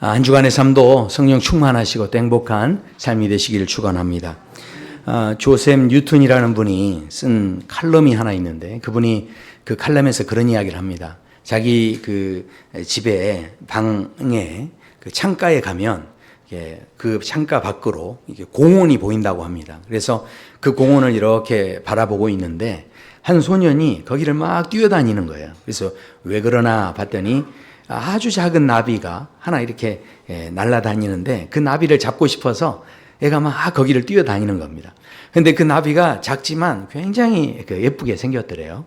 한 주간의 삶도 성령 충만하시고 또 행복한 삶이 되시기를 축원합니다. 조셉 뉴턴이라는 분이 쓴 칼럼이 하나 있는데 그분이 그 칼럼에서 그런 이야기를 합니다. 자기 그 집에 방에 그 창가에 가면 그 창가 밖으로 공원이 보인다고 합니다. 그래서 그 공원을 이렇게 바라보고 있는데 한 소년이 거기를 막 뛰어다니는 거예요. 그래서 왜 그러나 봤더니 아주 작은 나비가 하나 이렇게 날아다니는데 그 나비를 잡고 싶어서 애가 막 거기를 뛰어다니는 겁니다. 근데 그 나비가 작지만 굉장히 예쁘게 생겼더래요.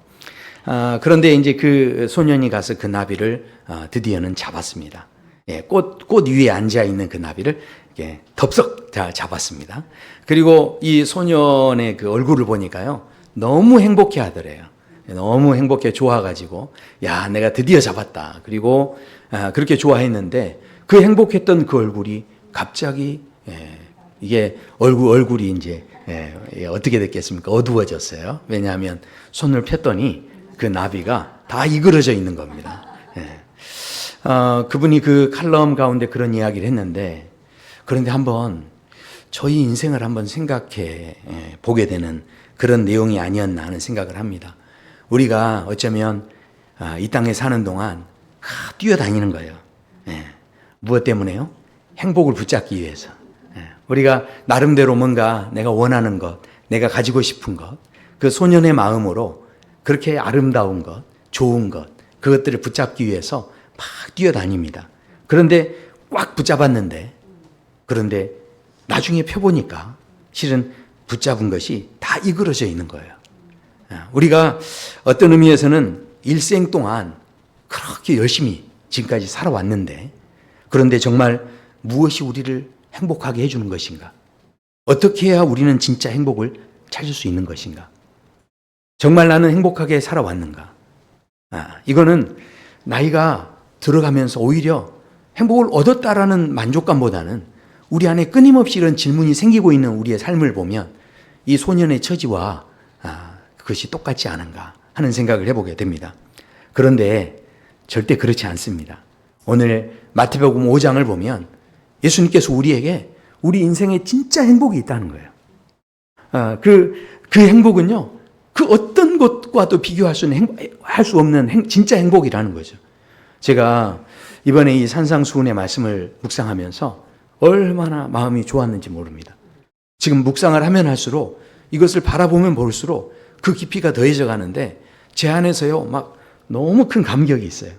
그런데 이제 그 소년이 가서 그 나비를 드디어는 잡았습니다. 꽃 위에 앉아 있는 그 나비를 덥석 잡았습니다. 그리고 이 소년의 그 얼굴을 보니까요, 너무 행복해 하더래요. 너무 행복해 좋아가지고, 야, 내가 드디어 잡았다. 그리고 그렇게 좋아했는데 그 행복했던 그 얼굴이 갑자기 이게 얼굴이 이제 어떻게 됐겠습니까? 어두워졌어요. 왜냐하면 손을 폈더니 그 나비가 다 이그러져 있는 겁니다. 그분이 그 칼럼 가운데 그런 이야기를 했는데, 그런데 한번 저희 인생을 한번 생각해 보게 되는 그런 내용이 아니었나 하는 생각을 합니다. 우리가 어쩌면 이 땅에 사는 동안 뛰어다니는 거예요. 무엇 때문에요? 행복을 붙잡기 위해서. 우리가 나름대로 뭔가 내가 원하는 것, 내가 가지고 싶은 것, 그 소년의 마음으로 그렇게 아름다운 것, 좋은 것, 그것들을 붙잡기 위해서 막 뛰어다닙니다. 그런데 꽉 붙잡았는데, 그런데 나중에 펴보니까 실은 붙잡은 것이 다 이그러져 있는 거예요. 우리가 어떤 의미에서는 일생 동안 그렇게 열심히 지금까지 살아왔는데, 그런데 정말 무엇이 우리를 행복하게 해주는 것인가? 어떻게 해야 우리는 진짜 행복을 찾을 수 있는 것인가? 정말 나는 행복하게 살아왔는가? 이거는 나이가 들어가면서 오히려 행복을 얻었다라는 만족감보다는 우리 안에 끊임없이 이런 질문이 생기고 있는 우리의 삶을 보면 이 소년의 처지와 그것이 똑같지 않은가 하는 생각을 해보게 됩니다. 그런데 절대 그렇지 않습니다. 오늘 마태복음 5장을 보면 예수님께서 우리에게 우리 인생에 진짜 행복이 있다는 거예요. 그 행복은요, 그 어떤 것과도 비교할 수 없는 진짜 행복이라는 거죠. 제가 이번에 이 산상수훈의 말씀을 묵상하면서 얼마나 마음이 좋았는지 모릅니다. 지금 묵상을 하면 할수록 이것을 바라보면 볼수록 그 깊이가 더해져 가는데 제 안에서요, 막 너무 큰 감격이 있어요.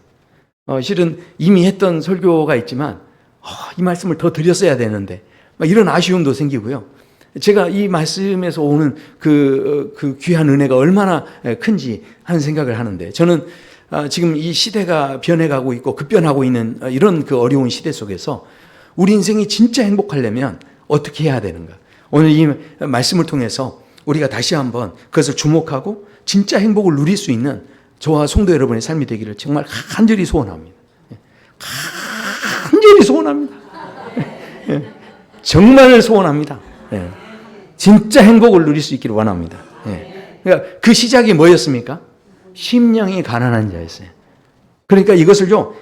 실은 이미 했던 설교가 있지만 이 말씀을 더 드렸어야 되는데 막 이런 아쉬움도 생기고요. 제가 이 말씀에서 오는 그 귀한 은혜가 얼마나 큰지 하는 생각을 하는데, 저는 지금 이 시대가 변해가고 있고 급변하고 있는 이런 그 어려운 시대 속에서 우리 인생이 진짜 행복하려면 어떻게 해야 되는가? 오늘 이 말씀을 통해서 우리가 다시 한번 그것을 주목하고 진짜 행복을 누릴 수 있는 저와 성도 여러분의 삶이 되기를 정말 간절히 소원합니다. 간절히 소원합니다. 정말 소원합니다. 진짜 행복을 누릴 수 있기를 원합니다. 그러니까 그 시작이 뭐였습니까? 심령이 가난한 자였어요. 그러니까 이것을요,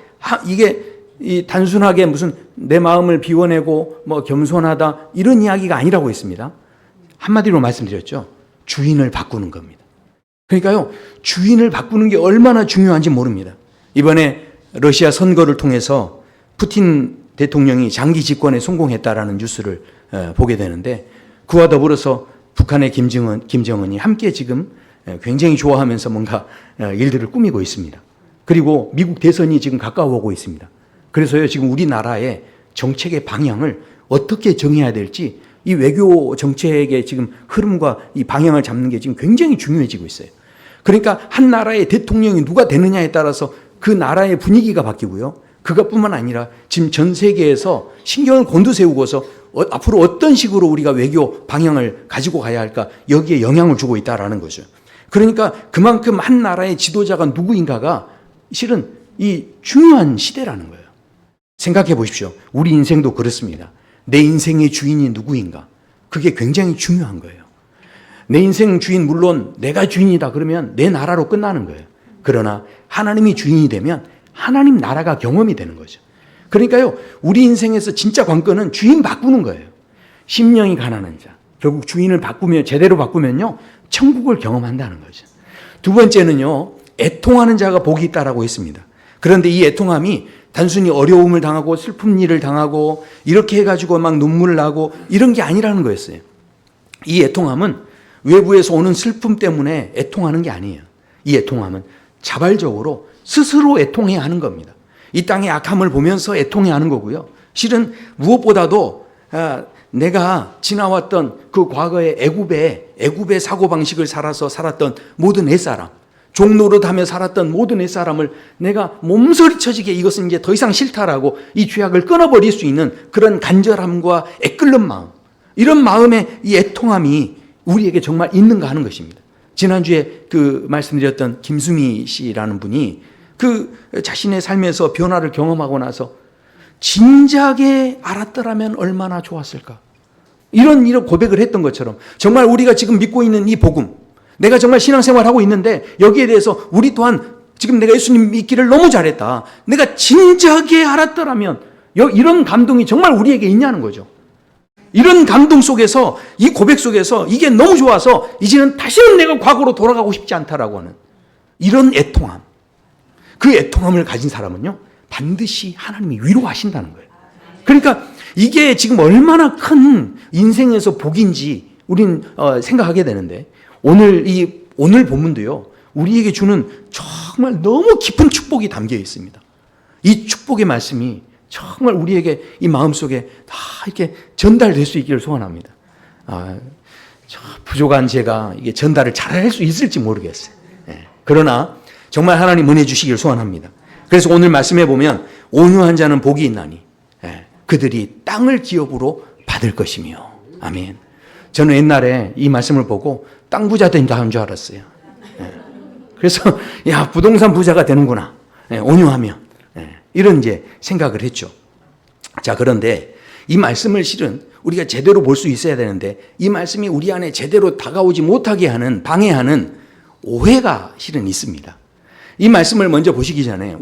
이게 단순하게 무슨 내 마음을 비워내고 뭐 겸손하다 이런 이야기가 아니라고 했습니다. 한마디로 말씀드렸죠. 주인을 바꾸는 겁니다. 그러니까요, 주인을 바꾸는 게 얼마나 중요한지 모릅니다. 이번에 러시아 선거를 통해서 푸틴 대통령이 장기 집권에 성공했다라는 뉴스를 보게 되는데, 그와 더불어서 북한의 김정은이 함께 지금 굉장히 좋아하면서 뭔가 일들을 꾸미고 있습니다. 그리고 미국 대선이 지금 가까워오고 있습니다. 그래서요, 지금 우리나라의 정책의 방향을 어떻게 정해야 될지 이 외교 정책의 지금 흐름과 이 방향을 잡는 게 지금 굉장히 중요해지고 있어요. 그러니까 한 나라의 대통령이 누가 되느냐에 따라서 그 나라의 분위기가 바뀌고요. 그것뿐만 아니라 지금 전 세계에서 신경을 곤두세우고서 앞으로 어떤 식으로 우리가 외교 방향을 가지고 가야 할까, 여기에 영향을 주고 있다라는 거죠. 그러니까 그만큼 한 나라의 지도자가 누구인가가 실은 이 중요한 시대라는 거예요. 생각해 보십시오. 우리 인생도 그렇습니다. 내 인생의 주인이 누구인가? 그게 굉장히 중요한 거예요. 내 인생 주인, 물론 내가 주인이다 그러면 내 나라로 끝나는 거예요. 그러나 하나님이 주인이 되면 하나님 나라가 경험이 되는 거죠. 그러니까요, 우리 인생에서 진짜 관건은 주인 바꾸는 거예요. 심령이 가난한 자. 결국 주인을 바꾸면, 제대로 바꾸면요, 천국을 경험한다는 거죠. 두 번째는요, 애통하는 자가 복이 있다라고 했습니다. 그런데 이 애통함이 단순히 어려움을 당하고 슬픈 일을 당하고 이렇게 해가지고 막 눈물 나고 이런 게 아니라는 거였어요. 이 애통함은 외부에서 오는 슬픔 때문에 애통하는 게 아니에요. 이 애통함은 자발적으로 스스로 애통해야 하는 겁니다. 이 땅의 악함을 보면서 애통해야 하는 거고요. 실은 무엇보다도 내가 지나왔던 그 과거의 애굽의 사고방식을 살았던 모든 옛사람, 종노릇하며 살았던 모든 옛사람을 내가 몸서리쳐지게 이것은 이제 더 이상 싫다라고 이 죄악을 끊어버릴 수 있는 그런 간절함과 애끓는 마음, 이런 마음의 이 애통함이 우리에게 정말 있는가 하는 것입니다. 지난주에 그 말씀드렸던 김수미 씨라는 분이 그 자신의 삶에서 변화를 경험하고 나서 진작에 알았더라면 얼마나 좋았을까, 이런 고백을 했던 것처럼 정말 우리가 지금 믿고 있는 이 복음, 내가 정말 신앙생활을 하고 있는데 여기에 대해서 우리 또한 지금 내가 예수님 믿기를 너무 잘했다, 내가 진작에 알았더라면, 이런 감동이 정말 우리에게 있냐는 거죠. 이런 감동 속에서, 이 고백 속에서 이게 너무 좋아서 이제는 다시는 내가 과거로 돌아가고 싶지 않다라고 하는 이런 애통함, 그 애통함을 가진 사람은요, 반드시 하나님이 위로하신다는 거예요. 그러니까 이게 지금 얼마나 큰 인생에서 복인지 우린 생각하게 되는데, 오늘 본문도요, 우리에게 주는 정말 너무 깊은 축복이 담겨 있습니다. 이 축복의 말씀이 정말 우리에게 이 마음속에 다 이렇게 전달될 수 있기를 소원합니다. 부족한 제가 이게 전달을 잘할 수 있을지 모르겠어요. 그러나 정말 하나님 은혜 주시기를 소원합니다. 그래서 오늘 말씀해 보면 온유한 자는 복이 있나니 그들이 땅을 기업으로 받을 것이며. 아멘. 저는 옛날에 이 말씀을 보고 땅 부자 된다 한 줄 알았어요. 그래서 야, 부동산 부자가 되는구나, 온유하면, 이런 이제 생각을 했죠. 자, 그런데 이 말씀을 실은 우리가 제대로 볼 수 있어야 되는데, 이 말씀이 우리 안에 제대로 다가오지 못하게 하는, 방해하는 오해가 실은 있습니다. 이 말씀을 먼저 보시기 전에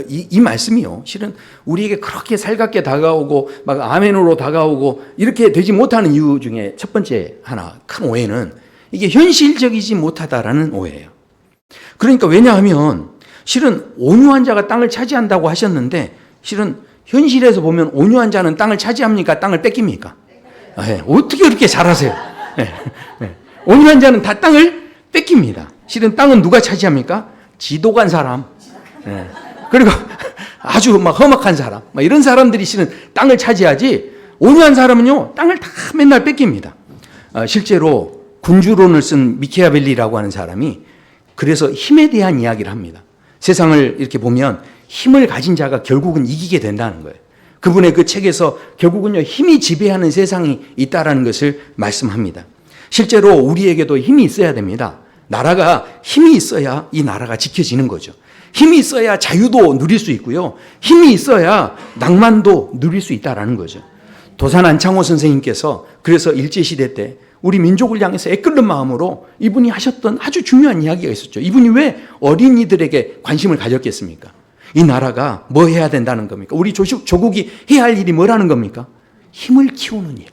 이 말씀이요, 실은 우리에게 그렇게 살갑게 다가오고 막 아멘으로 다가오고 이렇게 되지 못하는 이유 중에 첫 번째 하나 큰 오해는 이게 현실적이지 못하다라는 오해예요. 그러니까 왜냐하면 실은 온유한 자가 땅을 차지한다고 하셨는데, 실은 현실에서 보면 온유한 자는 땅을 차지합니까? 땅을 뺏깁니까? 어떻게 그렇게 잘하세요? 온유한 자는 다 땅을 뺏깁니다. 실은 땅은 누가 차지합니까? 지도간 사람, 그리고 아주 막 험악한 사람, 막 이런 사람들이 실은 땅을 차지하지, 온유한 사람은요, 땅을 다 맨날 뺏깁니다. 실제로 군주론을 쓴 미케아벨리라고 하는 사람이 그래서 힘에 대한 이야기를 합니다. 세상을 이렇게 보면 힘을 가진 자가 결국은 이기게 된다는 거예요. 그분의 그 책에서 결국은요, 힘이 지배하는 세상이 있다라는 것을 말씀합니다. 실제로 우리에게도 힘이 있어야 됩니다. 나라가 힘이 있어야 이 나라가 지켜지는 거죠. 힘이 있어야 자유도 누릴 수 있고요, 힘이 있어야 낭만도 누릴 수 있다라는 거죠. 도산 안창호 선생님께서 그래서 일제시대 때 우리 민족을 향해서 애끓는 마음으로 이분이 하셨던 아주 중요한 이야기가 있었죠. 이분이 왜 어린이들에게 관심을 가졌겠습니까? 이 나라가 뭐 해야 된다는 겁니까? 우리 조국이 해야 할 일이 뭐라는 겁니까? 힘을 키우는 일.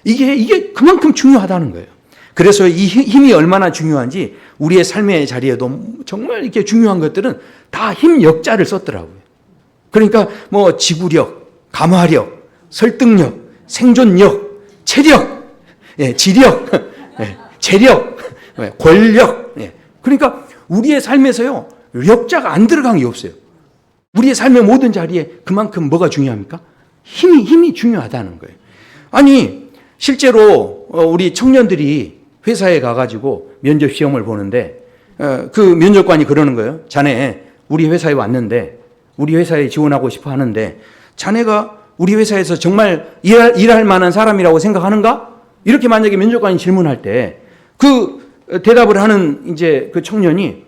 이게 그만큼 중요하다는 거예요. 그래서 이 힘이 얼마나 중요한지 우리의 삶의 자리에도 정말 이렇게 중요한 것들은 다 힘 역자를 썼더라고요. 그러니까 뭐 지구력, 감화력, 설득력, 생존력, 체력, 지력, 재력, 권력. 그러니까 우리의 삶에서요, 역자가 안 들어간 게 없어요. 우리의 삶의 모든 자리에 그만큼 뭐가 중요합니까? 힘이 중요하다는 거예요. 아니, 실제로 우리 청년들이 회사에 가가지고 면접 시험을 보는데 그 면접관이 그러는 거예요. 자네 우리 회사에 왔는데, 우리 회사에 지원하고 싶어 하는데 자네가 우리 회사에서 정말 일할 만한 사람이라고 생각하는가? 이렇게 만약에 면접관이 질문할 때 그 대답을 하는 이제 그 청년이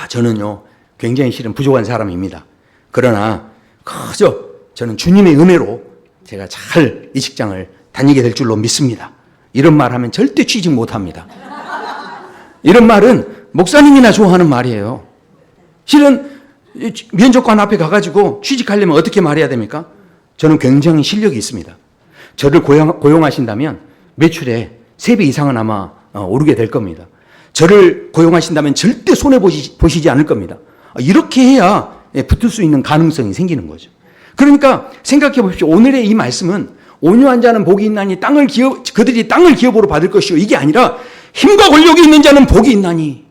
저는요, 굉장히 실은 부족한 사람입니다. 그러나 그저 저는 주님의 은혜로 제가 잘 이 직장을 다니게 될 줄로 믿습니다. 이런 말 하면 절대 취직 못 합니다. 이런 말은 목사님이나 좋아하는 말이에요. 실은 면접관 앞에 가가지고 취직하려면 어떻게 말해야 됩니까? 저는 굉장히 실력이 있습니다. 저를 고용하신다면 매출에 3배 이상은 아마 오르게 될 겁니다. 저를 고용하신다면 절대 손해보시지 않을 겁니다. 이렇게 해야 붙을 수 있는 가능성이 생기는 거죠. 그러니까 생각해 보십시오. 오늘의 이 말씀은 온유한 자는 복이 있나니 그들이 땅을 기업으로 받을 것이요. 이게 아니라 힘과 권력이 있는 자는 복이 있나니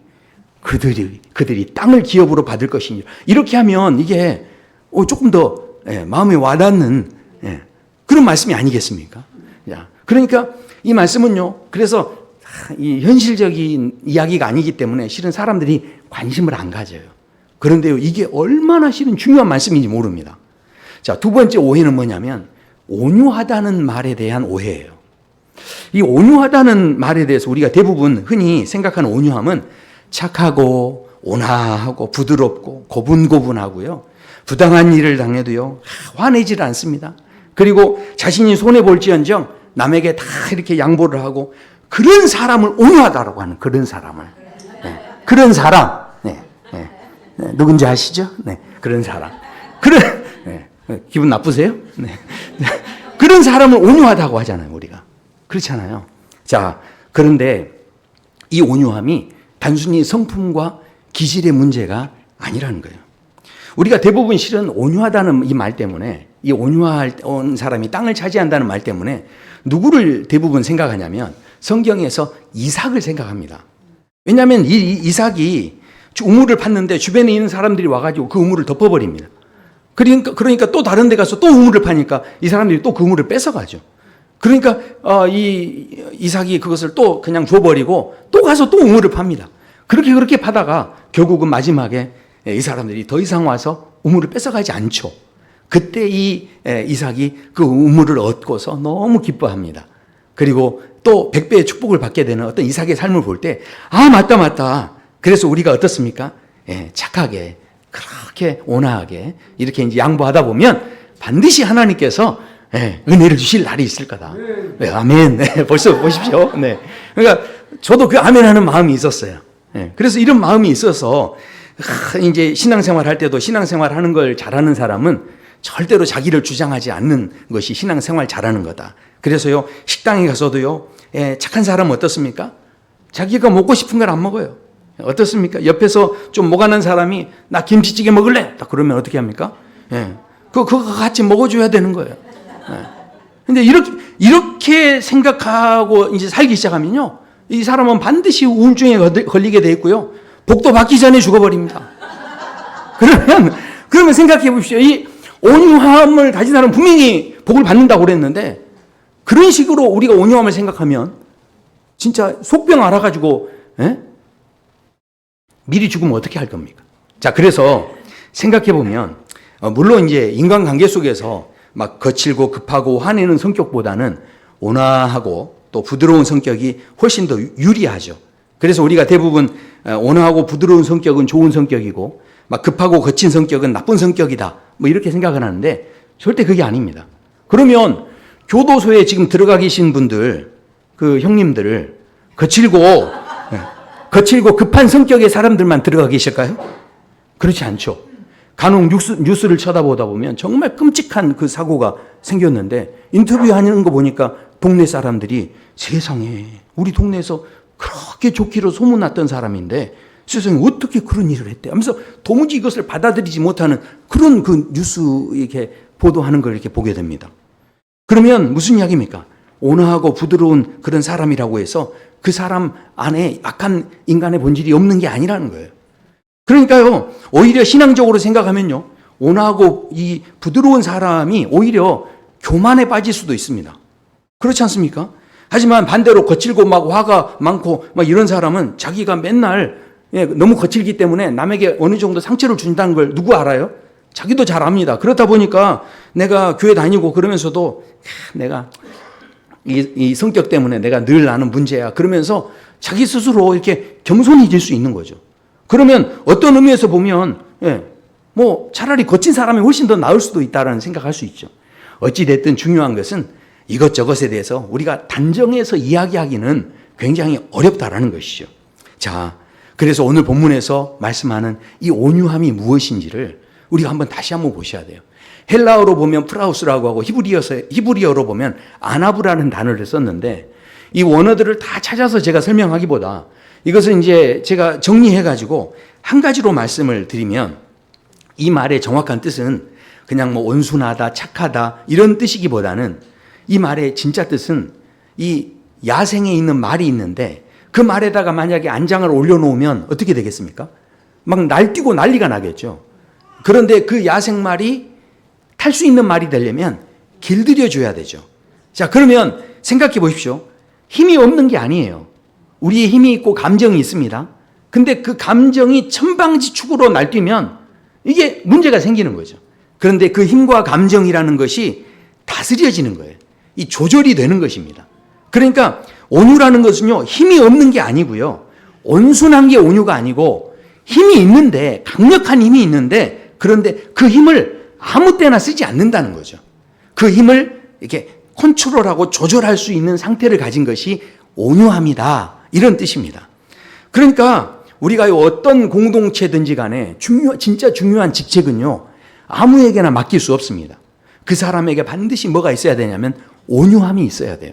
그들이 땅을 기업으로 받을 것이니. 이렇게 하면 이게 조금 더 마음에 와닿는 그런 말씀이 아니겠습니까? 그러니까 이 말씀은요. 그래서 이 현실적인 이야기가 아니기 때문에 실은 사람들이 관심을 안 가져요. 그런데요, 이게 얼마나 실은 중요한 말씀인지 모릅니다. 자, 두 번째 오해는 뭐냐면 온유하다는 말에 대한 오해예요. 이 온유하다는 말에 대해서 우리가 대부분 흔히 생각하는 온유함은 착하고 온화하고 부드럽고 고분고분하고요. 부당한 일을 당해도요, 화내질 않습니다. 그리고 자신이 손해볼지언정 남에게 다 이렇게 양보를 하고 그런 사람을 온유하다라고 하는 그런 사람을. 그런 사람. 누군지 아시죠? 그런 사람. 기분 나쁘세요? 그런 사람을 온유하다고 하잖아요, 우리가. 그렇잖아요. 자, 그런데 이 온유함이 단순히 성품과 기질의 문제가 아니라는 거예요. 우리가 대부분 실은 온유하다는 이 말 때문에, 이 온유한 사람이 땅을 차지한다는 말 때문에 누구를 대부분 생각하냐면 성경에서 이삭을 생각합니다. 왜냐하면 이 이삭이 우물을 팠는데 주변에 있는 사람들이 와가지고 그 우물을 덮어버립니다. 그러니까 또 다른 데 가서 또 우물을 파니까 이 사람들이 또 그 우물을 뺏어가죠. 그러니까 이 이삭이 그것을 또 그냥 줘버리고 또 가서 또 우물을 팝니다. 그렇게 파다가 결국은 마지막에 이 사람들이 더 이상 와서 우물을 뺏어가지 않죠. 그때 이 이삭이 그 우물을 얻고서 너무 기뻐합니다. 그리고 또 100배의 축복을 받게 되는 어떤 이삭의 삶을 볼 때, 맞다. 그래서 우리가 어떻습니까? 착하게, 그렇게 온화하게 이렇게 이제 양보하다 보면 반드시 하나님께서 은혜를 주실 날이 있을 거다. 아멘. 벌써 보십시오. 그러니까 저도 그 아멘 하는 마음이 있었어요. 그래서 이런 마음이 있어서 이제 신앙생활 할 때도 신앙생활 하는 걸 잘하는 사람은 절대로 자기를 주장하지 않는 것이 신앙생활 잘하는 거다. 그래서요, 식당에 가서도요, 착한 사람은 어떻습니까? 자기가 먹고 싶은 걸 안 먹어요. 어떻습니까? 옆에서 좀 목아는 사람이 나 김치찌개 먹을래? 딱 그러면 어떻게 합니까? 그거 같이 먹어줘야 되는 거예요. 근데 이렇게 생각하고 이제 살기 시작하면요, 이 사람은 반드시 우울증에 걸리게 돼 있고요, 복도 받기 전에 죽어버립니다. 그러면 생각해 보십시오. 이 온유함을 가진 사람은 분명히 복을 받는다고 그랬는데, 그런 식으로 우리가 온유함을 생각하면 진짜 속병 알아가지고 미리 죽으면 어떻게 할 겁니까? 자, 그래서 생각해 보면 물론 이제 인간관계 속에서 막 거칠고 급하고 화내는 성격보다는 온화하고 또 부드러운 성격이 훨씬 더 유리하죠. 그래서 우리가 대부분 온화하고 부드러운 성격은 좋은 성격이고 막 급하고 거친 성격은 나쁜 성격이다, 뭐 이렇게 생각을 하는데 절대 그게 아닙니다. 그러면 교도소에 지금 들어가 계신 분들, 그 형님들, 거칠고 급한 성격의 사람들만 들어가 계실까요? 그렇지 않죠. 간혹 뉴스를 쳐다보다 보면 정말 끔찍한 그 사고가 생겼는데, 인터뷰하는 거 보니까 동네 사람들이 세상에 우리 동네에서 그렇게 좋기로 소문났던 사람인데 세상에 어떻게 그런 일을 했대 하면서 도무지 이것을 받아들이지 못하는 그런 그 뉴스 이렇게 보도하는 걸 이렇게 보게 됩니다. 그러면 무슨 이야기입니까? 온화하고 부드러운 그런 사람이라고 해서 그 사람 안에 악한 인간의 본질이 없는 게 아니라는 거예요. 그러니까요, 오히려 신앙적으로 생각하면요, 온화하고 이 부드러운 사람이 오히려 교만에 빠질 수도 있습니다. 그렇지 않습니까? 하지만 반대로 거칠고 막 화가 많고 막 이런 사람은 자기가 맨날 너무 거칠기 때문에 남에게 어느 정도 상처를 준다는 걸 누구 알아요? 자기도 잘 압니다. 그렇다 보니까 내가 교회 다니고 그러면서도 내가 이 성격 때문에 내가 늘 나는 문제야, 그러면서 자기 스스로 이렇게 겸손해질 수 있는 거죠. 그러면 어떤 의미에서 보면 뭐 차라리 거친 사람이 훨씬 더 나을 수도 있다라는 생각할 수 있죠. 어찌됐든 중요한 것은 이것저것에 대해서 우리가 단정해서 이야기하기는 굉장히 어렵다라는 것이죠. 자, 그래서 오늘 본문에서 말씀하는 이 온유함이 무엇인지를 우리가 다시 한번 보셔야 돼요. 헬라어로 보면 프라우스라고 하고 히브리어로 보면 아나브라는 단어를 썼는데 이 원어들을 다 찾아서 제가 설명하기보다 이것은 이제 제가 정리해가지고 한 가지로 말씀을 드리면 이 말의 정확한 뜻은 그냥 뭐 온순하다, 착하다 이런 뜻이기보다는 이 말의 진짜 뜻은 이 야생에 있는 말이 있는데 그 말에다가 만약에 안장을 올려놓으면 어떻게 되겠습니까? 막 날뛰고 난리가 나겠죠. 그런데 그 야생말이 탈 수 있는 말이 되려면 길들여줘야 되죠. 자, 그러면 생각해 보십시오. 힘이 없는 게 아니에요. 우리의 힘이 있고 감정이 있습니다. 근데 그 감정이 천방지축으로 날뛰면 이게 문제가 생기는 거죠. 그런데 그 힘과 감정이라는 것이 다스려지는 거예요. 이 조절이 되는 것입니다. 그러니까 온유라는 것은요, 힘이 없는 게 아니고요. 온순한 게 온유가 아니고 힘이 있는데, 강력한 힘이 있는데, 그런데 그 힘을 아무 때나 쓰지 않는다는 거죠. 그 힘을 이렇게 컨트롤하고 조절할 수 있는 상태를 가진 것이 온유함이다. 이런 뜻입니다. 그러니까 우리가 어떤 공동체든지 간에 진짜 중요한 직책은요, 아무에게나 맡길 수 없습니다. 그 사람에게 반드시 뭐가 있어야 되냐면 온유함이 있어야 돼요.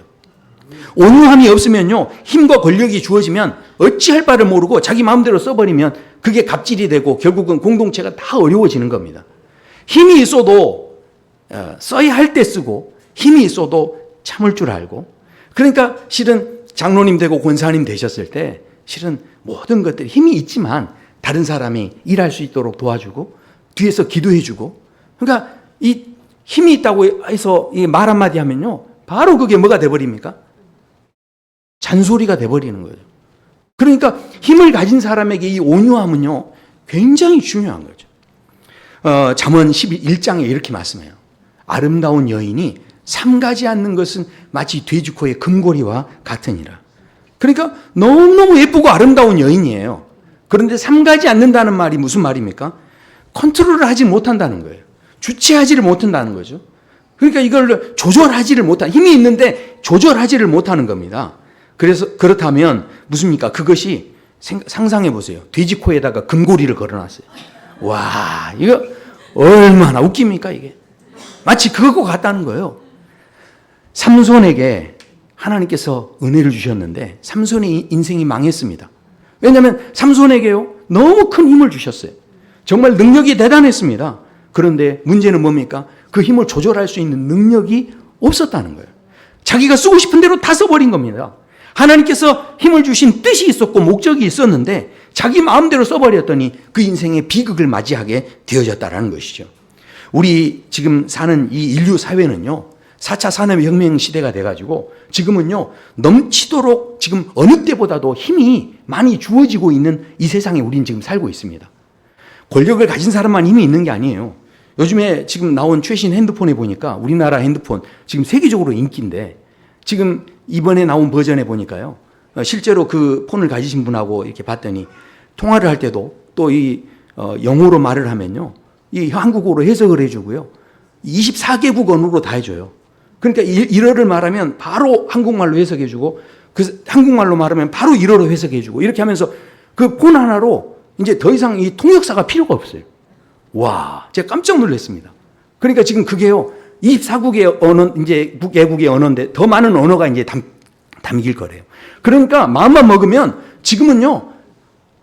온유함이 없으면요, 힘과 권력이 주어지면 어찌할 바를 모르고 자기 마음대로 써버리면 그게 갑질이 되고 결국은 공동체가 다 어려워지는 겁니다. 힘이 있어도 써야 할 때 쓰고 힘이 있어도 참을 줄 알고, 그러니까 실은 장로님 되고 권사님 되셨을 때 실은 모든 것들이 힘이 있지만 다른 사람이 일할 수 있도록 도와주고 뒤에서 기도해주고, 그러니까 이 힘이 있다고 해서 말 한마디 하면요, 바로 그게 뭐가 돼버립니까? 잔소리가 돼버리는 거예요. 그러니까 힘을 가진 사람에게 이 온유함은요, 굉장히 중요한 거죠. 잠언 11장에 이렇게 말씀해요. 아름다운 여인이 삼가지 않는 것은 마치 돼지코의 금고리와 같으니라. 그러니까 너무너무 예쁘고 아름다운 여인이에요. 그런데 삼가지 않는다는 말이 무슨 말입니까? 컨트롤을 하지 못한다는 거예요. 주체하지를 못한다는 거죠. 그러니까 이걸 조절하지를 못한, 힘이 있는데 조절하지를 못하는 겁니다. 그래서 그렇다면 무슨입니까? 그것이 상상해 보세요. 돼지코에다가 금고리를 걸어놨어요. 와, 이거 얼마나 웃깁니까 이게? 마치 그것과 같다는 거예요. 삼손에게 하나님께서 은혜를 주셨는데 삼손의 인생이 망했습니다. 왜냐하면 삼손에게요, 너무 큰 힘을 주셨어요. 정말 능력이 대단했습니다. 그런데 문제는 뭡니까? 그 힘을 조절할 수 있는 능력이 없었다는 거예요. 자기가 쓰고 싶은 대로 다 써버린 겁니다. 하나님께서 힘을 주신 뜻이 있었고 목적이 있었는데 자기 마음대로 써버렸더니 그 인생의 비극을 맞이하게 되어졌다는 것이죠. 우리 지금 사는 이 인류 사회는요, 4차 산업혁명 시대가 돼가지고 지금은요, 넘치도록 지금 어느 때보다도 힘이 많이 주어지고 있는 이 세상에 우리는 지금 살고 있습니다. 권력을 가진 사람만 힘이 있는 게 아니에요. 요즘에 지금 나온 최신 핸드폰에 보니까 우리나라 핸드폰 지금 세계적으로 인기인데 지금 이번에 나온 버전에 보니까요, 실제로 그 폰을 가지신 분하고 이렇게 봤더니 통화를 할 때도 또 이 영어로 말을 하면요, 이 한국어로 해석을 해주고요, 24개국 언어로 다 해줘요. 그러니까 일어를 말하면 바로 한국말로 해석해주고, 그 한국말로 말하면 바로 일어로 해석해주고, 이렇게 하면서 그 폰 하나로 이제 더 이상 이 통역사가 필요가 없어요. 와, 제가 깜짝 놀랐습니다. 그러니까 지금 그게요, 24국의 언어, 이제 국외국의 언어인데 더 많은 언어가 이제 담길 거래요. 그러니까 마음만 먹으면 지금은요,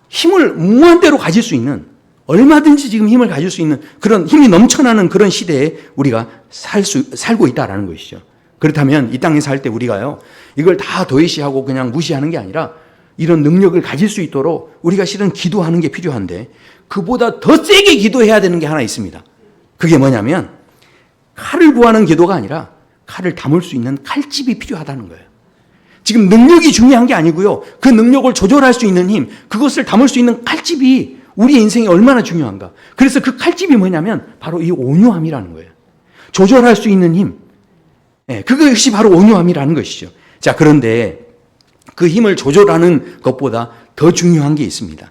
힘을 무한대로 가질 수 있는, 얼마든지 지금 힘을 가질 수 있는 그런 힘이 넘쳐나는 그런 시대에 우리가 살고 있다라는 것이죠. 그렇다면 이 땅에 살 때 우리가요, 이걸 다 도외시하고 그냥 무시하는 게 아니라 이런 능력을 가질 수 있도록 우리가 실은 기도하는 게 필요한데, 그보다 더 세게 기도해야 되는 게 하나 있습니다. 그게 뭐냐면 칼을 구하는 기도가 아니라 칼을 담을 수 있는 칼집이 필요하다는 거예요. 지금 능력이 중요한 게 아니고요, 그 능력을 조절할 수 있는 힘, 그것을 담을 수 있는 칼집이 우리의 인생에 얼마나 중요한가. 그래서 그 칼집이 뭐냐면 바로 이 온유함이라는 거예요. 조절할 수 있는 힘, 그것이 바로 온유함이라는 것이죠. 자, 그런데 그 힘을 조절하는 것보다 더 중요한 게 있습니다.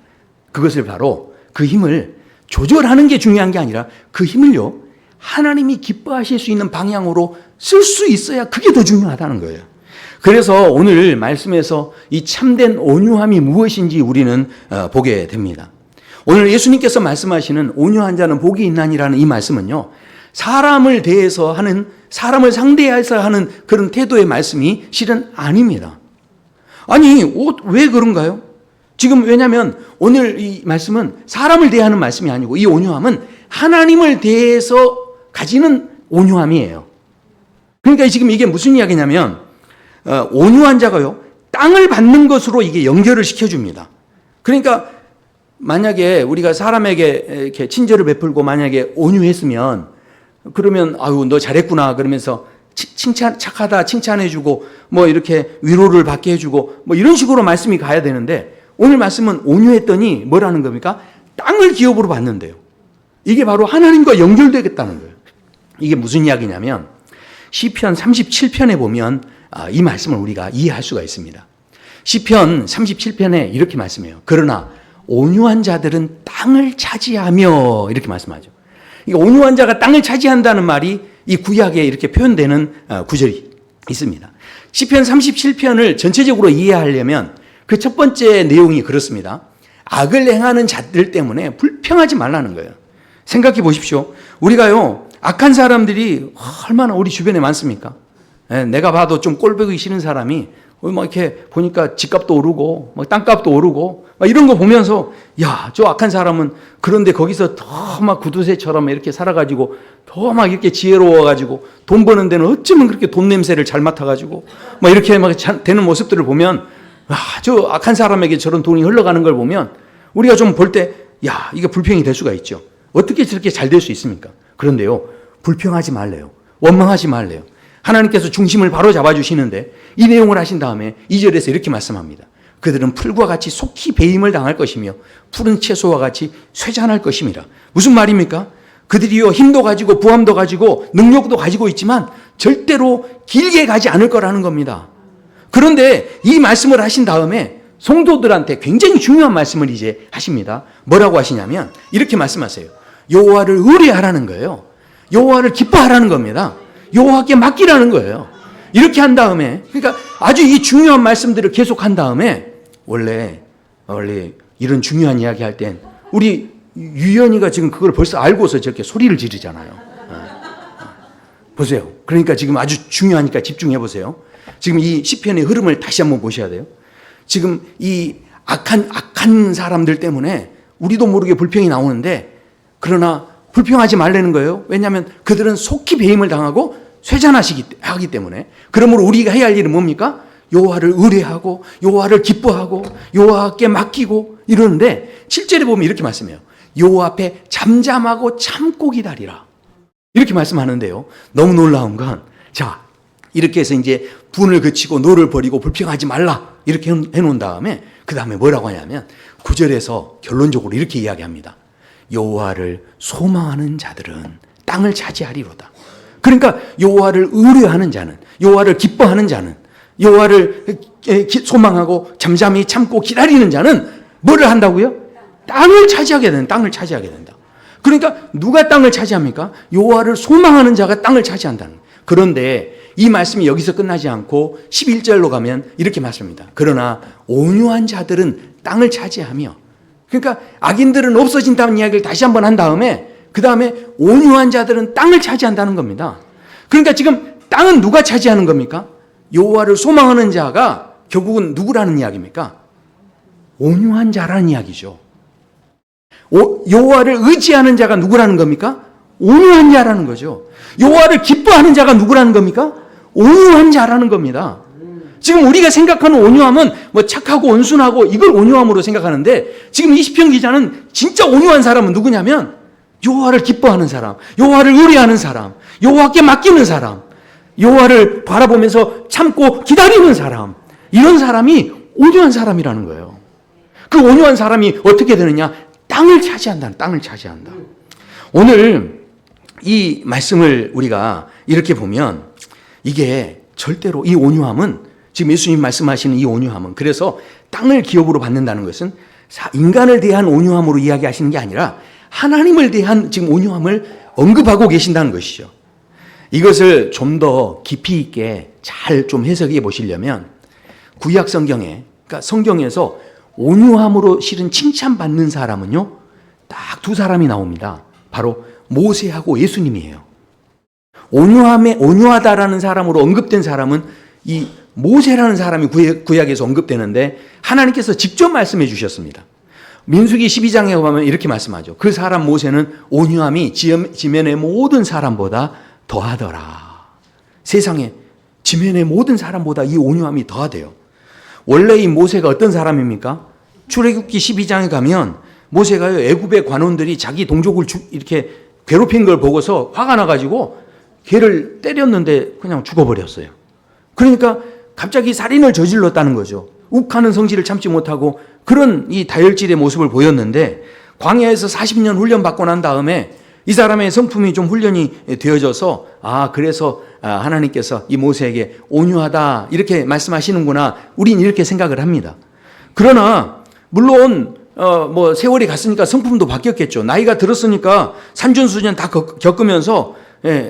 그것을 바로 그 힘을 조절하는 게 중요한 게 아니라 그 힘을요, 하나님이 기뻐하실 수 있는 방향으로 쓸 수 있어야 그게 더 중요하다는 거예요. 그래서 오늘 말씀에서 이 참된 온유함이 무엇인지 우리는 보게 됩니다. 오늘 예수님께서 말씀하시는 온유한 자는 복이 있나니라는 이 말씀은요, 사람을 대해서 하는, 사람을 상대해서 하는 그런 태도의 말씀이 실은 아닙니다. 아니, 왜 그런가요? 지금 왜냐하면 오늘 이 말씀은 사람을 대하는 말씀이 아니고 이 온유함은 하나님을 대해서 가지는 온유함이에요. 그러니까 지금 이게 무슨 이야기냐면 온유한 자가요, 땅을 받는 것으로 이게 연결을 시켜줍니다. 그러니까 만약에 우리가 사람에게 이렇게 친절을 베풀고 만약에 온유했으면 그러면 아유 너 잘했구나 그러면서 착하다 칭찬해주고 뭐 이렇게 위로를 받게 해주고 뭐 이런 식으로 말씀이 가야 되는데 오늘 말씀은 온유했더니 뭐라는 겁니까? 땅을 기업으로 받는데요. 이게 바로 하나님과 연결되겠다는 거예요. 이게 무슨 이야기냐면 시편 37편에 보면 이 말씀을 우리가 이해할 수가 있습니다. 시편 37편에 이렇게 말씀해요. 그러나 온유한 자들은 땅을 차지하며 이렇게 말씀하죠. 온유한 자가 땅을 차지한다는 말이 이 구약에 이렇게 표현되는 구절이 있습니다. 시편 37편을 전체적으로 이해하려면 그 첫 번째 내용이 그렇습니다. 악을 행하는 자들 때문에 불평하지 말라는 거예요. 생각해 보십시오. 우리가요, 악한 사람들이 얼마나 우리 주변에 많습니까? 내가 봐도 좀 꼴보기 싫은 사람이 막 이렇게 보니까 집값도 오르고 막 땅값도 오르고 막 이런 거 보면서 야, 저 악한 사람은 그런데 거기서 더 막 구두쇠처럼 이렇게 살아가지고 더 막 이렇게 지혜로워가지고 돈 버는 데는 어쩌면 그렇게 돈 냄새를 잘 맡아가지고 막 이렇게 막 되는 모습들을 보면 저 악한 사람에게 저런 돈이 흘러가는 걸 보면 우리가 좀 볼 때 야, 이게 불평이 될 수가 있죠. 어떻게 저렇게 잘 될 수 있습니까? 그런데요, 불평하지 말래요. 원망하지 말래요. 하나님께서 중심을 바로 잡아주시는데 이 내용을 하신 다음에 2절에서 이렇게 말씀합니다. 그들은 풀과 같이 속히 배임을 당할 것이며 푸른 채소와 같이 쇠잔할 것임이라. 무슨 말입니까? 그들이요 힘도 가지고 부함도 가지고 능력도 가지고 있지만 절대로 길게 가지 않을 거라는 겁니다. 그런데 이 말씀을 하신 다음에 성도들한테 굉장히 중요한 말씀을 이제 하십니다. 뭐라고 하시냐면 이렇게 말씀하세요. 여호와를 의뢰하라는 거예요. 여호와를 기뻐하라는 겁니다. 여호와께 맡기라는 거예요. 이렇게 한 다음에, 그러니까 아주 이 중요한 말씀들을 계속 한 다음에 원래 이런 중요한 이야기 할 땐 우리 유연이가 지금 그걸 벌써 알고서 저렇게 소리를 지르잖아요. 보세요. 그러니까 지금 아주 중요하니까 집중해 보세요. 지금 이 시편의 흐름을 다시 한번 보셔야 돼요. 지금 이 악한 사람들 때문에 우리도 모르게 불평이 나오는데 그러나 불평하지 말라는 거예요. 왜냐하면 그들은 속히 배임을 당하고 쇠잔하기 때문에. 그러므로 우리가 해야 할 일은 뭡니까? 여호와를 의뢰하고 여호와를 기뻐하고 여호와께 맡기고 이러는데 7절에 보면 이렇게 말씀해요. 여호와 앞에 잠잠하고 참고 기다리라. 이렇게 말씀하는데요. 너무 놀라운 건 자, 이렇게 해서 이제 분을 그치고 노를 버리고 불평하지 말라 이렇게 해놓은 다음에 그 다음에 뭐라고 하냐면 9절에서 결론적으로 이렇게 이야기합니다. 여호와를 소망하는 자들은 땅을 차지하리로다. 그러니까 여호와를 의뢰하는 자는, 여호와를 기뻐하는 자는, 여호와를 소망하고 잠잠히 참고 기다리는 자는 뭐를 한다고요? 땅을 차지하게 된다. 땅을 차지하게 된다. 그러니까 누가 땅을 차지합니까? 여호와를 소망하는 자가 땅을 차지한다는 거예요. 그런데 이 말씀이 여기서 끝나지 않고 11절로 가면 이렇게 말씀합니다. 그러나 온유한 자들은 땅을 차지하며, 그러니까 악인들은 없어진다는 이야기를 다시 한번 한 다음에 그 다음에 온유한 자들은 땅을 차지한다는 겁니다. 그러니까 지금 땅은 누가 차지하는 겁니까? 여호와를 소망하는 자가 결국은 누구라는 이야기입니까? 온유한 자라는 이야기죠. 여호와를 의지하는 자가 누구라는 겁니까? 온유한 자라는 거죠. 여호와를 기뻐하는 자가 누구라는 겁니까? 온유한 자라는 겁니다. 지금 우리가 생각하는 온유함은 뭐 착하고 온순하고 이걸 온유함으로 생각하는데 지금 이 시편 기자는 진짜 온유한 사람은 누구냐면 여호와를 기뻐하는 사람, 여호와를 의뢰하는 사람, 여호와께 맡기는 사람, 여호와를 바라보면서 참고 기다리는 사람, 이런 사람이 온유한 사람이라는 거예요. 그 온유한 사람이 어떻게 되느냐? 땅을 차지한다. 땅을 차지한다. 오늘 이 말씀을 우리가 이렇게 보면 이게 절대로 이 온유함은 지금 예수님 말씀하시는 이 온유함은 그래서 땅을 기업으로 받는다는 것은 인간을 대한 온유함으로 이야기하시는 게 아니라 하나님을 대한 지금 온유함을 언급하고 계신다는 것이죠. 이것을 좀 더 깊이 있게 잘 좀 해석해 보시려면 구약 성경에, 그러니까 성경에서 온유함으로 실은 칭찬받는 사람은요, 딱 두 사람이 나옵니다. 바로 모세하고 예수님이에요. 온유하다라는 사람으로 언급된 사람은 이 모세라는 사람이 구약에서 언급되는데 하나님께서 직접 말씀해 주셨습니다. 민수기 12장에 보면 이렇게 말씀하죠. 그 사람 모세는 온유함이 지면의 모든 사람보다 더하더라. 세상에 지면의 모든 사람보다 이 온유함이 더하대요. 원래 이 모세가 어떤 사람입니까? 출애굽기 12장에 가면 모세가요, 애굽의 관원들이 자기 동족을 이렇게 괴롭힌 걸 보고서 화가 나가지고 걔를 때렸는데 그냥 죽어버렸어요. 그러니까 갑자기 살인을 저질렀다는 거죠. 욱하는 성질을 참지 못하고 그런 이 다혈질의 모습을 보였는데 광야에서 40년 훈련받고 난 다음에 이 사람의 성품이 좀 훈련이 되어져서 그래서 하나님께서 이 모세에게 온유하다 이렇게 말씀하시는구나. 우린 이렇게 생각을 합니다. 그러나 물론 뭐 세월이 갔으니까 성품도 바뀌었겠죠. 나이가 들었으니까 산전수전 다 겪으면서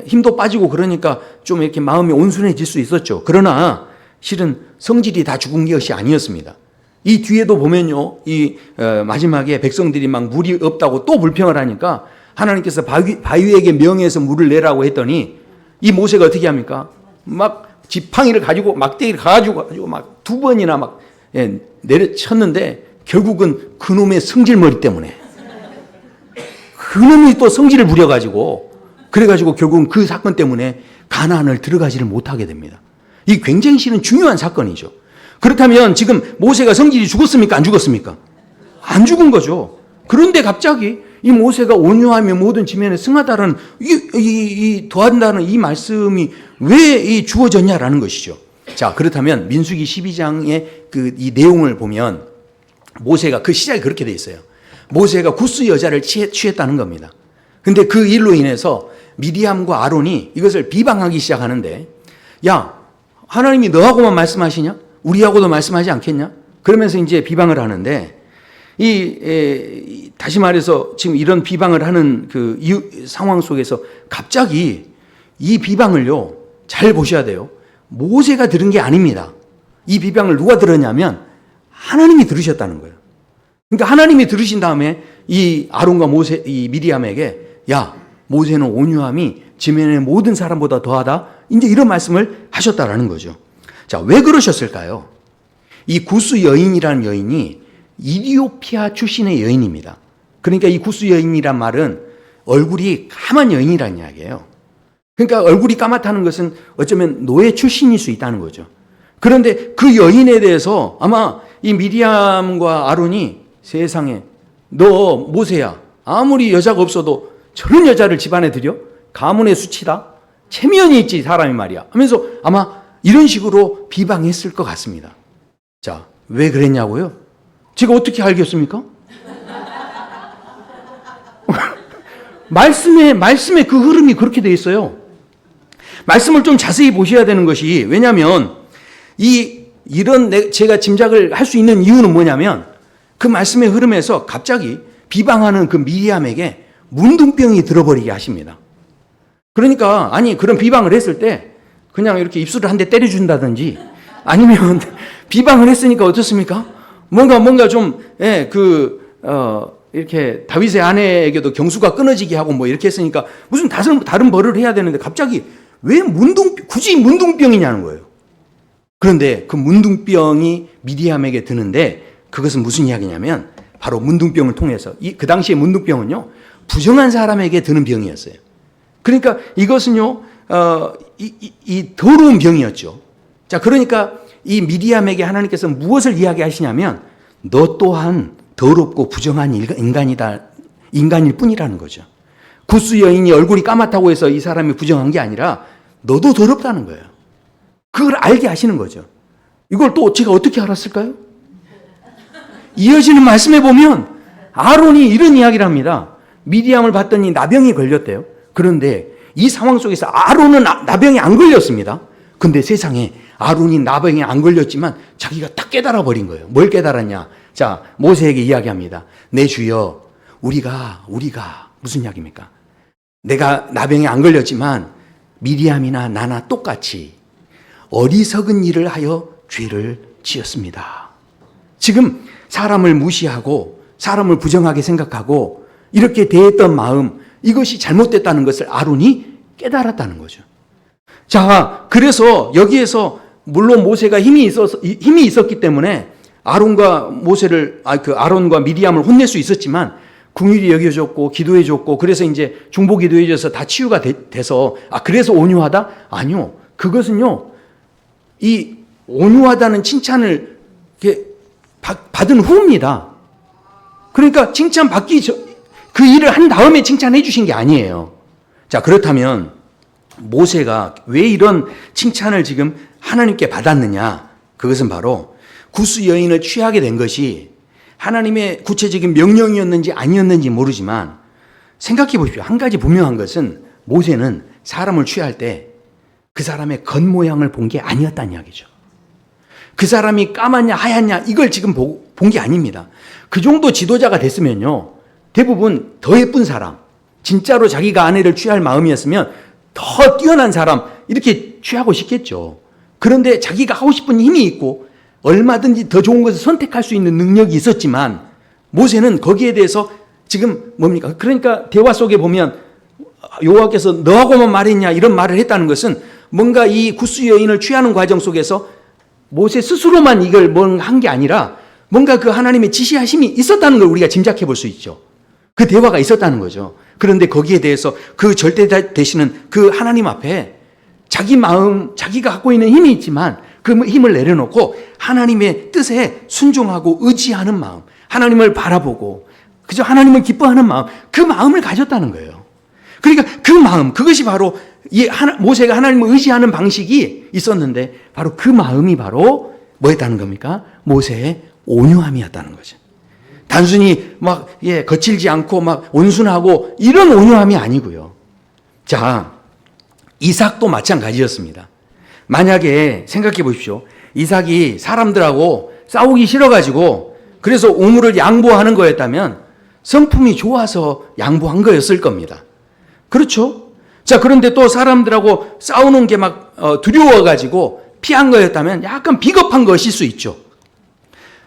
힘도 빠지고 그러니까 좀 이렇게 마음이 온순해질 수 있었죠. 그러나 실은 성질이 다 죽은 것이 아니었습니다. 이 뒤에도 보면요, 이 마지막에 백성들이 막 물이 없다고 또 불평을 하니까 하나님께서 바위에게 명해서 물을 내라고 했더니 이 모세가 어떻게 합니까? 막 지팡이를 가지고 막대기를 가지고 막 두 번이나 막 내려쳤는데 결국은 그놈의 성질머리 때문에 그놈이 또 성질을 부려가지고 그래가지고 결국은 그 사건 때문에 가나안을 들어가지를 못하게 됩니다. 이 굉장히 실은 중요한 사건이죠. 그렇다면 지금 모세가 성질이 죽었습니까? 안 죽었습니까? 안 죽은 거죠. 그런데 갑자기 이 모세가 온유하며 모든 지면에 승하다라는 이 더한다는 이 말씀이 왜 주어졌냐라는 것이죠. 자, 그렇다면 민수기 12장의 이 내용을 보면 모세가 그 시작이 그렇게 돼 있어요. 모세가 구스 여자를 취했다는 겁니다. 근데 그 일로 인해서 미디암과 아론이 이것을 비방하기 시작하는데, 야, 하나님이 너하고만 말씀하시냐? 우리하고도 말씀하지 않겠냐? 그러면서 이제 비방을 하는데, 다시 말해서 지금 이런 비방을 하는 상황 속에서 갑자기 이 비방을요, 잘 보셔야 돼요. 모세가 들은 게 아닙니다. 이 비방을 누가 들었냐면 하나님이 들으셨다는 거예요. 그러니까 하나님이 들으신 다음에 이 아론과 이 미디암에게, 야, 모세는 온유함이 지면의 모든 사람보다 더하다. 이제 이런 말씀을 하셨다라는 거죠. 자, 왜 그러셨을까요? 이 구스 여인이라는 여인이 이디오피아 출신의 여인입니다. 그러니까 이 구스 여인이란 말은 얼굴이 까만 여인이라는 이야기예요. 그러니까 얼굴이 까맣다는 것은 어쩌면 노예 출신일 수 있다는 거죠. 그런데 그 여인에 대해서 아마 이 미리암과 아론이 세상에 너 모세야, 아무리 여자가 없어도 저런 여자를 집안에 들여? 가문의 수치다? 체면이 있지 사람이 말이야 하면서 아마 이런 식으로 비방했을 것 같습니다. 자, 왜 그랬냐고요? 제가 어떻게 알겠습니까? 말씀에 그 흐름이 그렇게 돼 있어요. 말씀을 좀 자세히 보셔야 되는 것이, 왜냐하면 제가 짐작을 할 수 있는 이유는 뭐냐면 그 말씀의 흐름에서 갑자기 비방하는 그 미리암에게 문둥병이 들어버리게 하십니다. 그러니까 그런 비방을 했을 때 그냥 이렇게 입술을 한 대 때려준다든지 아니면 비방을 했으니까 어떻습니까? 뭔가 좀 이렇게 다윗의 아내에게도 경수가 끊어지게 하고 뭐 이렇게 했으니까 무슨 다른 벌을 해야 되는데 갑자기 왜 굳이 문둥병이냐는 거예요. 그런데 그 문둥병이 미디암에게 드는데 그것은 무슨 이야기냐면 바로 문둥병을 통해서 그 당시에 문둥병은요, 부정한 사람에게 드는 병이었어요. 그러니까 이것은요, 이 더러운 병이었죠. 자, 그러니까 이 미디암에게 하나님께서 무엇을 이야기하시냐면 너 또한 더럽고 부정한 인간일 뿐이라는 거죠. 구스 여인이 얼굴이 까맣다고 해서 이 사람이 부정한 게 아니라 너도 더럽다는 거예요. 그걸 알게 하시는 거죠. 이걸 또 제가 어떻게 알았을까요? 이어지는 말씀에 보면 아론이 이런 이야기를 합니다. 미디암을 봤더니 나병이 걸렸대요. 그런데 이 상황 속에서 아론은 나병이 안 걸렸습니다. 근데 세상에 아론이 나병이 안 걸렸지만 자기가 딱 깨달아 버린 거예요. 뭘 깨달았냐? 자, 모세에게 이야기합니다. 내 주여, 우리가 무슨 이야기입니까? 내가 나병에 안 걸렸지만 미리암이나 나나 똑같이 어리석은 일을 하여 죄를 지었습니다. 지금 사람을 무시하고 사람을 부정하게 생각하고 이렇게 대했던 마음, 이것이 잘못됐다는 것을 아론이 깨달았다는 거죠. 자, 그래서 여기에서 물론 모세가 힘이 있었기 때문에 아론과 미리암을 혼낼 수 있었지만 긍휼히 여겨줬고 기도해줬고 그래서 이제 중보 기도해줘서 다 치유가 돼서 그래서 온유하다? 아니요. 그것은요, 이 온유하다는 칭찬을 받은 후입니다. 그러니까 그 일을 한 다음에 칭찬해 주신 게 아니에요. 자, 그렇다면 모세가 왜 이런 칭찬을 지금 하나님께 받았느냐? 그것은 바로 구스 여인을 취하게 된 것이 하나님의 구체적인 명령이었는지 아니었는지 모르지만 생각해 보십시오. 한 가지 분명한 것은 모세는 사람을 취할 때 그 사람의 겉모양을 본 게 아니었다는 이야기죠. 그 사람이 까맣냐 하얗냐 이걸 지금 본 게 아닙니다. 그 정도 지도자가 됐으면요, 대부분 더 예쁜 사람, 진짜로 자기가 아내를 취할 마음이었으면 더 뛰어난 사람 이렇게 취하고 싶겠죠. 그런데 자기가 하고 싶은 힘이 있고 얼마든지 더 좋은 것을 선택할 수 있는 능력이 있었지만 모세는 거기에 대해서 지금 뭡니까? 그러니까 대화 속에 보면 여호와께서 너하고만 말했냐 이런 말을 했다는 것은 뭔가 이 구스 여인을 취하는 과정 속에서 모세 스스로만 이걸 뭔가 한 게 아니라 뭔가 그 하나님의 지시하심이 있었다는 걸 우리가 짐작해 볼 수 있죠. 그 대화가 있었다는 거죠. 그런데 거기에 대해서 그 절대 되시는 그 하나님 앞에 자기 마음, 자기가 갖고 있는 힘이 있지만 그 힘을 내려놓고 하나님의 뜻에 순종하고 의지하는 마음, 하나님을 바라보고 그저 하나님을 기뻐하는 마음, 그 마음을 가졌다는 거예요. 그러니까 그 마음, 그것이 바로 모세가 하나님을 의지하는 방식이 있었는데 바로 그 마음이 바로 뭐였다는 겁니까? 모세의 온유함이었다는 거죠. 단순히 거칠지 않고 온순하고 이런 온유함이 아니고요. 자, 이삭도 마찬가지였습니다. 만약에 생각해 보십시오. 이삭이 사람들하고 싸우기 싫어가지고 그래서 우물을 양보하는 거였다면 성품이 좋아서 양보한 거였을 겁니다. 그렇죠? 자, 그런데 또 사람들하고 싸우는 게 두려워가지고 피한 거였다면 약간 비겁한 것일 수 있죠.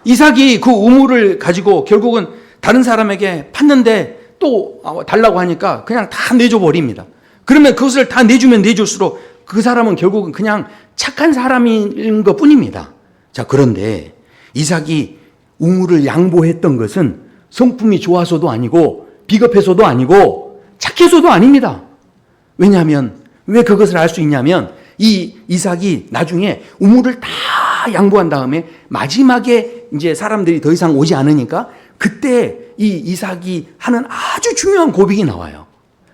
이삭이 그 우물을 가지고 결국은 다른 사람에게 팠는데 또 달라고 하니까 그냥 다 내줘 버립니다. 그러면 그것을 다 내주면 내줄수록 그 사람은 결국은 그냥 착한 사람인 것 뿐입니다. 자, 그런데 이삭이 우물을 양보했던 것은 성품이 좋아서도 아니고 비겁해서도 아니고 착해서도 아닙니다. 왜냐하면 왜 그것을 알 수 있냐면 이 이삭이 나중에 우물을 다 양보한 다음에 마지막에 이제 사람들이 더 이상 오지 않으니까 그때 이 이삭이 하는 아주 중요한 고백이 나와요.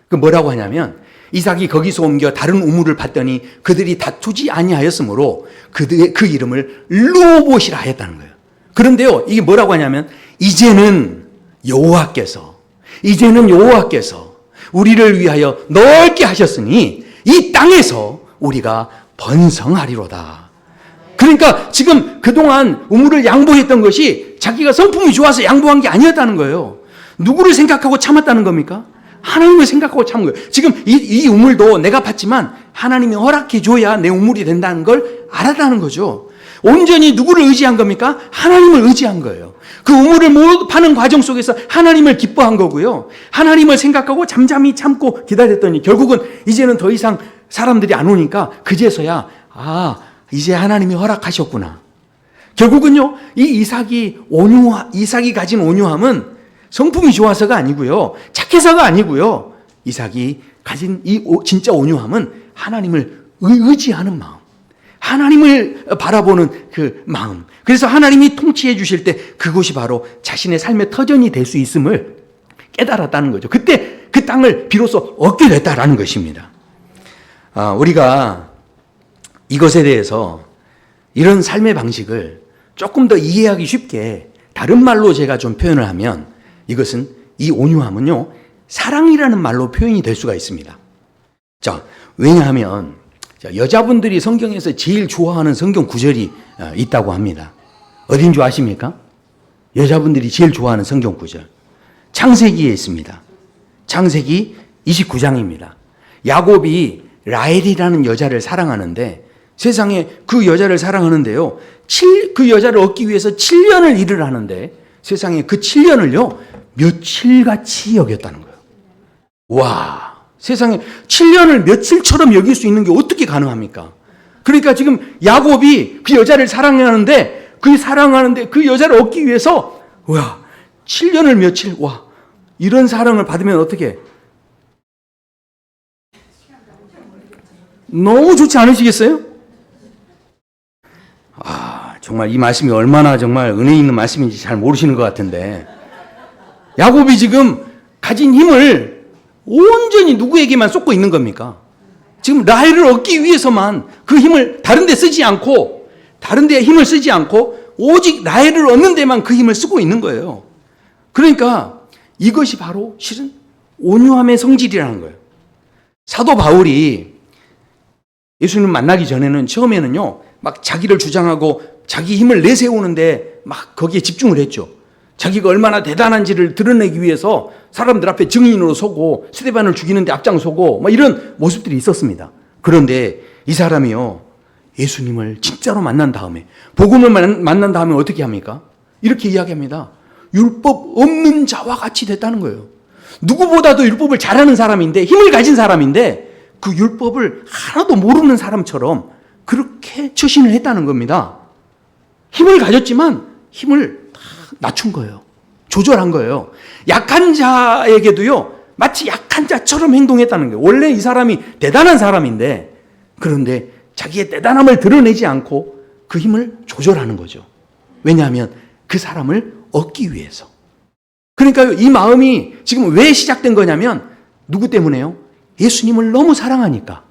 그 뭐라고 하냐면 이삭이 거기서 옮겨 다른 우물을 봤더니 그들이 다투지 아니하였으므로 그 이름을 르호봇이라 하였다는 거예요. 그런데요, 이게 뭐라고 하냐면 이제는 여호와께서 우리를 위하여 넓게 하셨으니 이 땅에서 우리가 번성하리로다. 그러니까 지금 그동안 우물을 양보했던 것이 자기가 성품이 좋아서 양보한 게 아니었다는 거예요. 누구를 생각하고 참았다는 겁니까? 하나님을 생각하고 참은 거예요. 지금 이 우물도 내가 팠지만 하나님이 허락해 줘야 내 우물이 된다는 걸 알았다는 거죠. 온전히 누구를 의지한 겁니까? 하나님을 의지한 거예요. 그 우물을 파는 과정 속에서 하나님을 기뻐한 거고요. 하나님을 생각하고 잠잠히 참고 기다렸더니 결국은 이제는 더 이상 사람들이 안 오니까 그제서야 이제 하나님이 허락하셨구나. 결국은요, 이 이삭이 가진 온유함은 성품이 좋아서가 아니고요, 착해서가 아니고요, 이삭이 가진 진짜 온유함은 하나님을 의지하는 마음, 하나님을 바라보는 그 마음. 그래서 하나님이 통치해 주실 때 그것이 바로 자신의 삶의 터전이 될 수 있음을 깨달았다는 거죠. 그때 그 땅을 비로소 얻게 됐다라는 것입니다. 우리가 이것에 대해서 이런 삶의 방식을 조금 더 이해하기 쉽게 다른 말로 제가 좀 표현을 하면 이것은 이 온유함은요, 사랑이라는 말로 표현이 될 수가 있습니다. 자, 왜냐하면 여자분들이 성경에서 제일 좋아하는 성경 구절이 있다고 합니다. 어딘 줄 아십니까? 여자분들이 제일 좋아하는 성경 구절. 창세기에 있습니다. 창세기 29장입니다. 야곱이 라헬이라는 여자를 사랑하는데 세상에 그 여자를 사랑하는데요. 그 여자를 얻기 위해서 7년을 일을 하는데 세상에 그 7년을요. 며칠같이 여겼다는 거예요. 와, 세상에 7년을 며칠처럼 여길 수 있는 게 어떻게 가능합니까? 그러니까 지금 야곱이 그 여자를 사랑하는데 그 여자를 얻기 위해서 7년을 며칠, 이런 사랑을 받으면 어떻게? 너무 좋지 않으시겠어요? 정말 이 말씀이 얼마나 정말 은혜 있는 말씀인지 잘 모르시는 것 같은데, 야곱이 지금 가진 힘을 온전히 누구에게만 쏟고 있는 겁니까? 지금 라헬을 얻기 위해서만 그 힘을 다른 데 쓰지 않고, 다른 데 힘을 쓰지 않고 오직 라헬을 얻는 데만 그 힘을 쓰고 있는 거예요. 그러니까 이것이 바로 실은 온유함의 성질이라는 거예요. 사도 바울이 예수님 만나기 전에는 처음에는요, 막 자기를 주장하고 자기 힘을 내세우는데 막 거기에 집중을 했죠. 자기가 얼마나 대단한지를 드러내기 위해서 사람들 앞에 증인으로 서고 스데반을 죽이는데 앞장서고 막 이런 모습들이 있었습니다. 그런데 이 사람이요, 예수님을 진짜로 만난 다음에, 복음을 만난 다음에 어떻게 합니까? 이렇게 이야기합니다. 율법 없는 자와 같이 됐다는 거예요. 누구보다도 율법을 잘하는 사람인데, 힘을 가진 사람인데 그 율법을 하나도 모르는 사람처럼 그렇게 처신을 했다는 겁니다. 힘을 가졌지만 힘을 다 낮춘 거예요. 조절한 거예요. 약한 자에게도요, 마치 약한 자처럼 행동했다는 거예요. 원래 이 사람이 대단한 사람인데, 그런데 자기의 대단함을 드러내지 않고 그 힘을 조절하는 거죠. 왜냐하면 그 사람을 얻기 위해서. 그러니까 이 마음이 지금 왜 시작된 거냐면 누구 때문에요? 예수님을 너무 사랑하니까.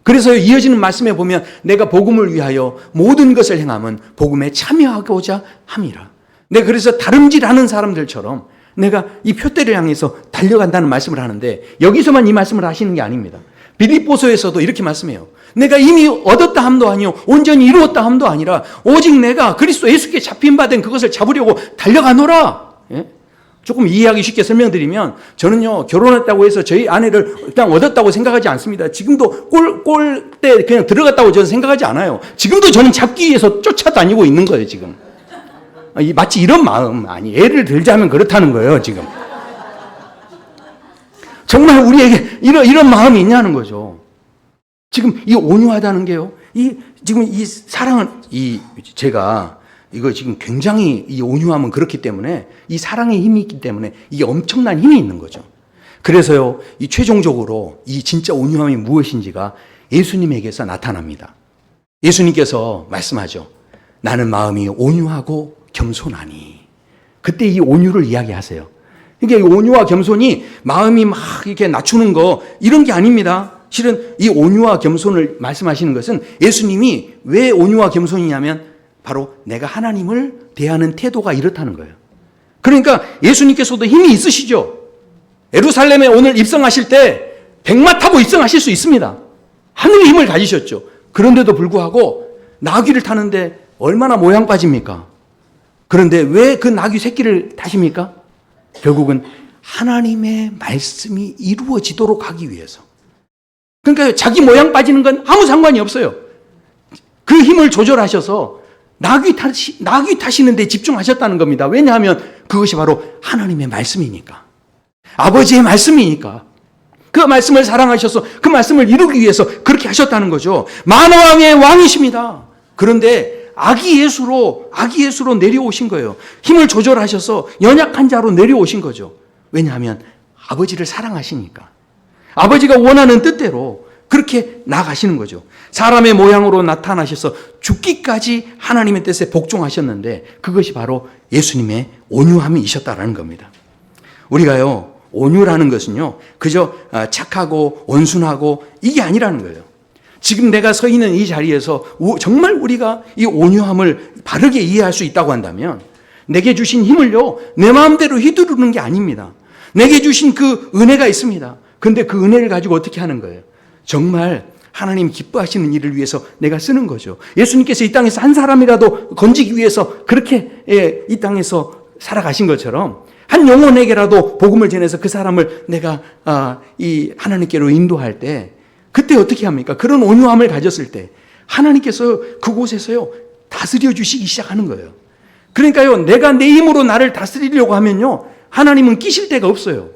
그래서 이어지는 말씀에 보면 내가 복음을 위하여 모든 것을 행함은 복음에 참여하고자 함이라. 내가 그래서 다름질하는 사람들처럼 내가 이 표대를 향해서 달려간다는 말씀을 하는데, 여기서만 이 말씀을 하시는 게 아닙니다. 빌립보서에서도 이렇게 말씀해요. 내가 이미 얻었다 함도 아니요 온전히 이루었다 함도 아니라 오직 내가 그리스도 예수께 잡힌 바 된 그것을 잡으려고 달려가노라. 예? 조금 이해하기 쉽게 설명드리면, 저는요, 결혼했다고 해서 저희 아내를 그냥 얻었다고 생각하지 않습니다. 지금도 꼴대 그냥 들어갔다고 저는 생각하지 않아요. 지금도 저는 잡기 위해서 쫓아다니고 있는 거예요, 지금. 마치 이런 마음, 예를 들자면 그렇다는 거예요, 지금. 정말 우리에게 이런 마음이 있냐는 거죠. 지금 이 온유하다는 게요, 지금 이 사랑은, 제가 이거 지금 굉장히 이 온유함은 그렇기 때문에, 이 사랑의 힘이 있기 때문에 이게 엄청난 힘이 있는 거죠. 그래서요, 이 최종적으로 이 진짜 온유함이 무엇인지가 예수님에게서 나타납니다. 예수님께서 말씀하죠. 나는 마음이 온유하고 겸손하니. 그때 이 온유를 이야기하세요. 이게 온유와 겸손이 마음이 막 이렇게 낮추는 거, 이런 게 아닙니다. 실은 이 온유와 겸손을 말씀하시는 것은, 예수님이 왜 온유와 겸손이냐면 바로 내가 하나님을 대하는 태도가 이렇다는 거예요. 그러니까 예수님께서도 힘이 있으시죠. 예루살렘에 오늘 입성하실 때 백마 타고 입성하실 수 있습니다. 하늘의 힘을 가지셨죠. 그런데도 불구하고 나귀를 타는데 얼마나 모양 빠집니까? 그런데 왜 그 나귀 새끼를 타십니까? 결국은 하나님의 말씀이 이루어지도록 하기 위해서. 그러니까 자기 모양 빠지는 건 아무 상관이 없어요. 그 힘을 조절하셔서 나귀 타시는 데 집중하셨다는 겁니다. 왜냐하면 그것이 바로 하나님의 말씀이니까. 아버지의 말씀이니까. 그 말씀을 사랑하셔서 그 말씀을 이루기 위해서 그렇게 하셨다는 거죠. 만왕의 왕이십니다. 그런데 아기 예수로 내려오신 거예요. 힘을 조절하셔서 연약한 자로 내려오신 거죠. 왜냐하면 아버지를 사랑하시니까. 아버지가 원하는 뜻대로 그렇게 나가시는 거죠. 사람의 모양으로 나타나셔서 죽기까지 하나님의 뜻에 복종하셨는데, 그것이 바로 예수님의 온유함이셨다라는 겁니다. 우리가요, 온유라는 것은요, 그저 착하고 온순하고 이게 아니라는 거예요. 지금 내가 서 있는 이 자리에서 정말 우리가 이 온유함을 바르게 이해할 수 있다고 한다면, 내게 주신 힘을요, 내 마음대로 휘두르는 게 아닙니다. 내게 주신 그 은혜가 있습니다. 근데 그 은혜를 가지고 어떻게 하는 거예요? 정말 하나님 기뻐하시는 일을 위해서 내가 쓰는 거죠. 예수님께서 이 땅에서 한 사람이라도 건지기 위해서 그렇게 이 땅에서 살아가신 것처럼, 한 영혼에게라도 복음을 전해서 그 사람을 내가 이 하나님께로 인도할 때, 그때 어떻게 합니까? 그런 온유함을 가졌을 때 하나님께서 그곳에서요 다스려 주시기 시작하는 거예요. 그러니까요, 내가 내 힘으로 나를 다스리려고 하면요, 하나님은 끼실 데가 없어요.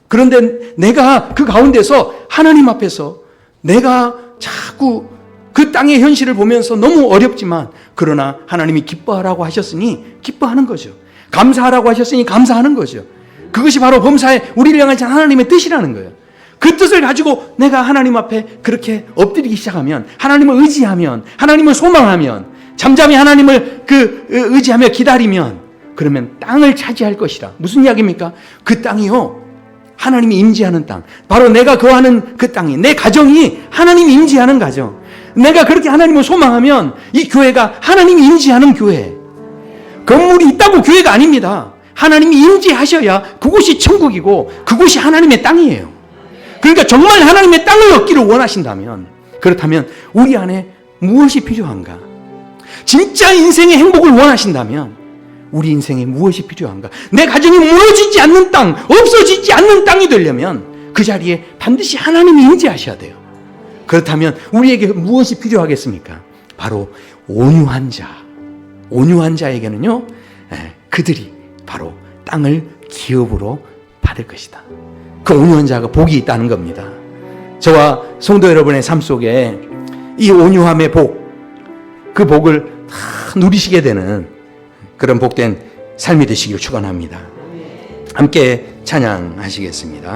그런데 내가 그 가운데서 하나님 앞에서 내가 자꾸 그 땅의 현실을 보면서 너무 어렵지만, 그러나 하나님이 기뻐하라고 하셨으니 기뻐하는 거죠. 감사하라고 하셨으니 감사하는 거죠. 그것이 바로 범사에 우리를 향한 하나님의 뜻이라는 거예요. 그 뜻을 가지고 내가 하나님 앞에 그렇게 엎드리기 시작하면, 하나님을 의지하면, 하나님을 소망하면, 잠잠히 하나님을 의지하며 기다리면, 그러면 땅을 차지할 것이라. 무슨 이야기입니까? 그 땅이요, 하나님이 임재하는 땅, 바로 내가 거하는 그 땅이, 내 가정이 하나님이 임재하는 가정, 내가 그렇게 하나님을 소망하면 이 교회가 하나님이 임재하는 교회. 건물이 있다고 교회가 아닙니다. 하나님이 임재하셔야 그곳이 천국이고 그곳이 하나님의 땅이에요. 그러니까 정말 하나님의 땅을 얻기를 원하신다면, 그렇다면 우리 안에 무엇이 필요한가? 진짜 인생의 행복을 원하신다면 우리 인생에 무엇이 필요한가? 내 가정이 무너지지 않는 땅, 없어지지 않는 땅이 되려면 그 자리에 반드시 하나님이 임재하셔야 돼요. 그렇다면 우리에게 무엇이 필요하겠습니까? 바로 온유한 자. 온유한 자에게는요, 그들이 바로 땅을 기업으로 받을 것이다. 그 온유한 자가 복이 있다는 겁니다. 저와 성도 여러분의 삶 속에 이 온유함의 복, 그 복을 다 누리시게 되는 그런 복된 삶이 되시기를 축원합니다. 함께 찬양하시겠습니다.